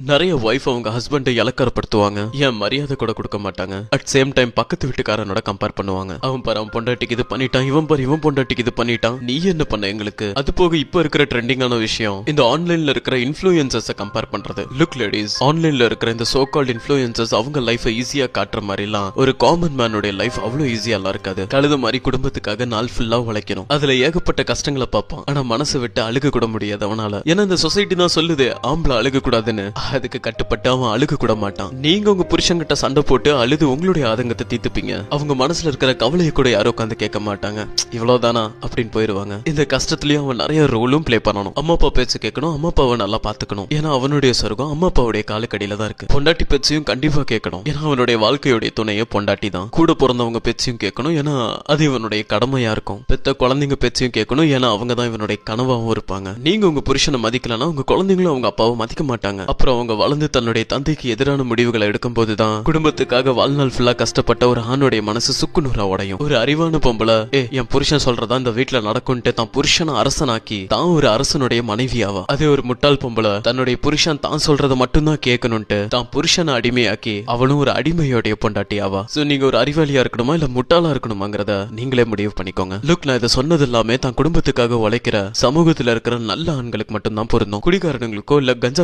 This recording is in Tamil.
நிறைய ஒய்ஃப் அவங்க ஹஸ்பண்டை இலக்கரப்படுத்துவாங்க, ஏன் மரியாதை கூட கொடுக்க மாட்டாங்க. அட் சேம் டைம் பக்கத்து வீட்டுக்காரனோட கம்பேர் பண்ணுவாங்க. அவன் பாரு அவன் பொண்டாட்டிக்கு இது பண்ணிட்டான், இவன் பாரு இவன் பொண்டாட்டிக்கு இது பண்ணிட்டான், நீ என்ன பண்ண எங்களுக்கு. அது போக இப்ப இருக்கிற ட்ரெண்டிங்கான விஷயம் இந்த ஆன்லைன்ல இருக்கிற இன்ஃப்ளூயன்சர்ஸ் கம்பேர் பண்றது. லுக் லேடிஸ், ஆன்லைன்ல இருக்கிற இந்த சோ கால்ட் இன்ஃப்ளூயன்சர்ஸ் அவங்க லைஃப் ஈஸியா காட்டுற மாதிரி எல்லாம் ஒரு காமன் மேனுடைய லைஃப் அவ்வளவு ஈஸியா எல்லாம் இருக்காது. கழுத மாதிரி குடும்பத்துக்காக நாள் ஃபுல்லா உழைக்கணும், அதுல ஏகப்பட்ட கஷ்டங்களை பார்ப்பான். ஆனா மனசை விட்டு அழுக கூட முடியாது அவனால. ஏன்னா இந்த சொசைட்டி தான் சொல்லுது ஆம்பளை அழுக கூடாதுன்னு. அதுக்கு கட்டுப்பட்டு அவன் அழுக கூட மாட்டான். நீங்க உங்க புருஷன்கிட்ட சண்டை போட்டு அழுது உங்களுடைய ஆதங்கத்தை தீர்த்துப்பீங்க, அவங்க மனசுல இருக்கிற கவலையை கூட யாரும் உட்காந்து கேட்க மாட்டாங்க. இவ்வளவுதானா அப்படின்னு போயிருவாங்க. இந்த கஷ்டத்துலயும் அவன் நிறைய ரோலும் பிளே பண்ணணும். அம்மா அப்பா பேச்சு கேட்கணும், அம்மா அப்பாவை நல்லா பாத்துக்கணும், ஏன்னா அவனுடைய சொர்க்கம் அம்மா அப்பாவுடைய காலுக்கடியில தான் இருக்கு. பொண்டாட்டி பேச்சையும் கண்டிப்பா கேட்கணும், ஏன்னா அவனுடைய வாழ்க்கையுடைய துணையை பொண்டாட்டி தான். கூட பிறந்தவங்க பேச்சையும் கேட்கணும், ஏன்னா அது இவனுடைய கடமையா இருக்கும். பெத்த குழந்தைங்க பேச்சையும் கேட்கணும், ஏன்னா அவங்க தான் இவனுடைய கனவாவும் இருப்பாங்க. நீங்க உங்க புருஷனை மதிக்கலன்னா உங்க குழந்தைங்களும் அவங்க அப்பாவை மதிக்க மாட்டாங்க. அப்புறம் அவங்க வளர்ந்து தன்னுடைய தந்தைக்கு எதிரான முடிவுகளை எடுக்கும் போதுதான் குடும்பத்துக்காக வாழ்நாள் ஃபுல்லா கஷ்டப்பட்ட ஒரு ஆணுடைய மனசு சுக்குநூறா உடையும். ஒரு அறிவான பொம்பளை என் புருஷன் சொல்றதா இந்த வீட்டுல நடக்கும்ட்டு தான் புருஷனை அரசனாக்கி தான் ஒரு அரசனுடைய மனைவியாவா. அதே ஒரு முட்டாள் பொம்பளை தன்னுடைய புருஷன் தான் சொல்றதை மட்டும்தான் கேட்கணும்ட்டு தான் புருஷனை அடிமையாக்கி அவளும் ஒரு அடிமையோடைய பொண்டாட்டியாவா. சோ நீங்க ஒரு அறிவாளியா இருக்கணுமா இல்ல முட்டாளா இருக்கணுமாங்கிறத நீங்களே முடிவு பண்ணிக்கோங்க. லுக், நான் இதை சொன்னது எல்லாமே தான் குடும்பத்துக்காக உழைக்கிற சமூகத்துல இருக்கிற நல்ல ஆண்களுக்கு மட்டும்தான் பொருந்தும். குடிகாரனுங்களுக்கோ இல்ல கஞ்சா